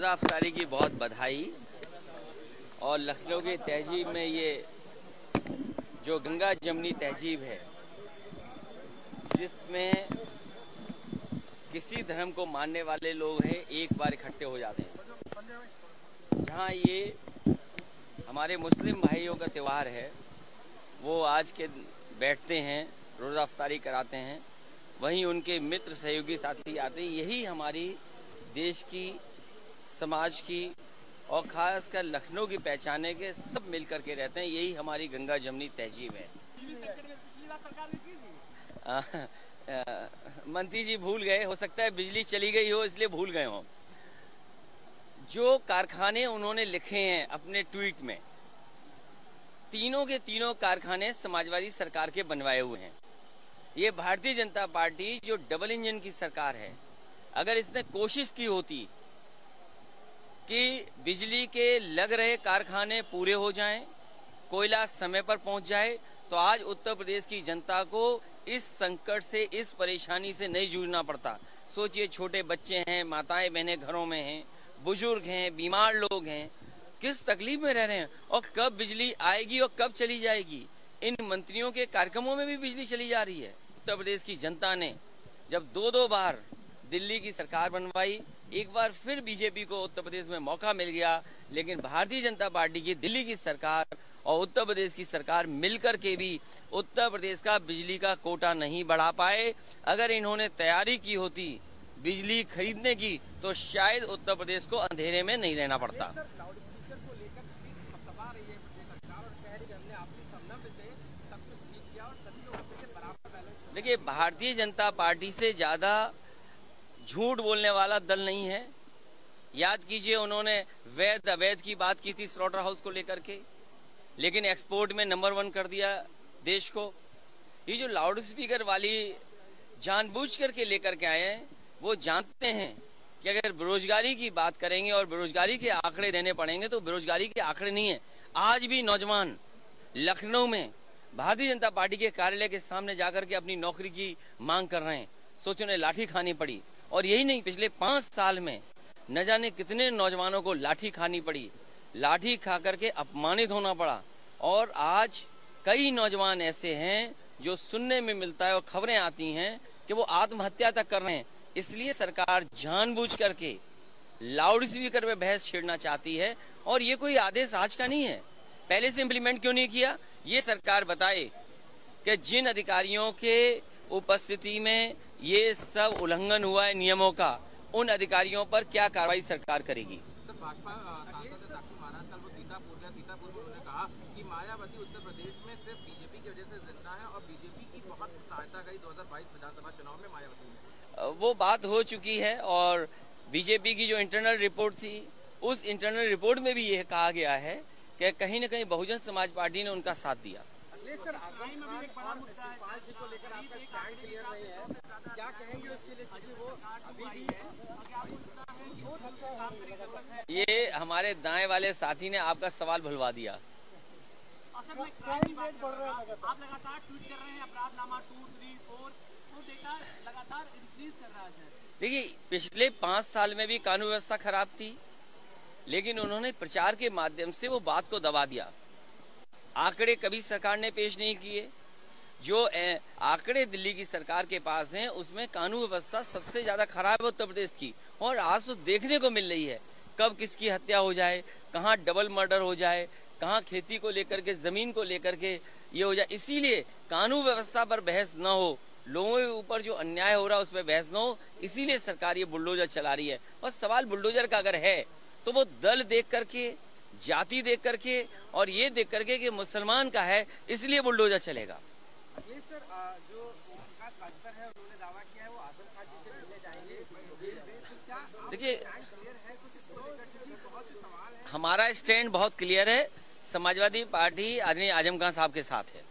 रोज़ा अफ्तारी की बहुत बधाई। और लखनऊ की तहजीब में ये जो गंगा जमनी तहजीब है, जिसमें किसी धर्म को मानने वाले लोग हैं एक बार इकट्ठे हो जाते हैं, जहाँ ये हमारे मुस्लिम भाइयों का त्यौहार है, वो आज के बैठते हैं, रोज़ा अफ्तारी कराते हैं, वहीं उनके मित्र सहयोगी साथी आते हैं। यही हमारी देश की, समाज की और ख़ासकर लखनऊ की पहचाने के सब मिल कर के रहते हैं। यही हमारी गंगा जमनी तहजीब है। मंत्री जी भूल गए, हो सकता है बिजली चली गई हो इसलिए भूल गए हों। जो कारखाने उन्होंने लिखे हैं अपने ट्वीट में, तीनों के तीनों कारखाने समाजवादी सरकार के बनवाए हुए हैं। ये भारतीय जनता पार्टी जो डबल इंजन की सरकार है, अगर इसने कोशिश की होती कि बिजली के लग रहे कारखाने पूरे हो जाएं, कोयला समय पर पहुंच जाए, तो आज उत्तर प्रदेश की जनता को इस संकट से, इस परेशानी से नहीं जूझना पड़ता। सोचिए, छोटे बच्चे हैं, माताएं बहनें घरों में हैं, बुजुर्ग हैं, बीमार लोग हैं, किस तकलीफ में रह रहे हैं। और कब बिजली आएगी और कब चली जाएगी, इन मंत्रियों के कार्यक्रमों में भी बिजली चली जा रही है। उत्तर प्रदेश की जनता ने जब दो बार दिल्ली की सरकार बनवाई, एक बार फिर बीजेपी को उत्तर प्रदेश में मौका मिल गया, लेकिन भारतीय जनता पार्टी की दिल्ली की सरकार और उत्तर प्रदेश की सरकार मिलकर के भी उत्तर प्रदेश का बिजली का कोटा नहीं बढ़ा पाए। अगर इन्होंने तैयारी की होती बिजली खरीदने की, तो शायद उत्तर प्रदेश को अंधेरे में नहीं रहना पड़ता। देखिए, भारतीय जनता पार्टी से ज्यादा झूठ बोलने वाला दल नहीं है। याद कीजिए, उन्होंने वैध अवैध की बात की थी स्लॉटर हाउस को लेकर के, लेकिन एक्सपोर्ट में नंबर 1 कर दिया देश को। ये जो लाउड स्पीकर वाली जानबूझ करके लेकर के आए हैं, वो जानते हैं कि अगर बेरोजगारी की बात करेंगे और बेरोजगारी के आंकड़े देने पड़ेंगे, तो बेरोजगारी के आंकड़े नहीं है। आज भी नौजवान लखनऊ में भारतीय जनता पार्टी के कार्यालय के सामने जाकर के अपनी नौकरी की मांग कर रहे हैं। सोचो, उन्हें लाठी खानी पड़ी। और यही नहीं, पिछले 5 साल में न जाने कितने नौजवानों को लाठी खानी पड़ी, लाठी खा करके अपमानित होना पड़ा। और आज कई नौजवान ऐसे हैं जो सुनने में मिलता है और खबरें आती हैं कि वो आत्महत्या तक कर रहे हैं। इसलिए सरकार जानबूझ करके लाउड स्पीकर पे बहस छेड़ना चाहती है। और ये कोई आदेश आज का नहीं है, पहले से इम्प्लीमेंट क्यों नहीं किया, ये सरकार बताए कि जिन अधिकारियों के उपस्थिति में ये सब उल्लंघन हुआ है नियमों का, उन अधिकारियों पर क्या कार्रवाई सरकार करेगी। सर, भाजपा सांसद साक्षी महाराज कल वो सीतापुर गया, सीतापुर में उन्होंने कहा कि मायावती उत्तर प्रदेश में सिर्फ बीजेपी की वजह से जिंदा है और बीजेपी की बहुत सहायता करी 2022 विधानसभा चुनाव में मायावती ने। वो बात हो चुकी है और बीजेपी की जो इंटरनल रिपोर्ट थी, उस इंटरनल रिपोर्ट में भी यह कहा गया है कि कहीं न कहीं बहुजन समाज पार्टी ने उनका साथ दिया। सर, को लेकर आपका स्टैंड क्लियर नहीं है, क्या कहेंगे उसके लिए, क्योंकि वो अभी भी ये हमारे दाएं वाले साथी ने आपका सवाल भुलवा दिया। आप लगातार ट्वीट कर रहे हैं, अपराधनामा 2, 3, 4 तो डेटा लगातार इंक्रीज कर रहा है। देखिए, पिछले 5 साल में भी कानून व्यवस्था खराब थी, लेकिन उन्होंने प्रचार के माध्यम से वो बात को दबा दिया। आंकड़े कभी सरकार ने पेश नहीं किए। जो आंकड़े दिल्ली की सरकार के पास हैं, उसमें कानून व्यवस्था सबसे ज्यादा खराब है उत्तर प्रदेश की। और आज तो देखने को मिल रही है कब किसकी हत्या हो जाए, कहाँ डबल मर्डर हो जाए, कहाँ खेती को लेकर के, जमीन को लेकर के ये हो जाए। इसीलिए कानून व्यवस्था पर बहस न हो, लोगों के ऊपर जो अन्याय हो रहा है उस पर बहस न हो, इसीलिए सरकार ये बुलडोजर चला रही है। और सवाल बुलडोजर का अगर है तो वो दल देख करके, जाति देख करके और ये देख करके कि मुसलमान का है, इसलिए बुलडोजर चलेगा। ये सर, जो विकास काजकर है, उन्होंने दावा किया है वो आजम खान जी से मिलने जाएंगे। देखिए, हमारा स्टैंड बहुत क्लियर है। समाजवादी पार्टी आदरणीय आजम खान साहब के साथ है।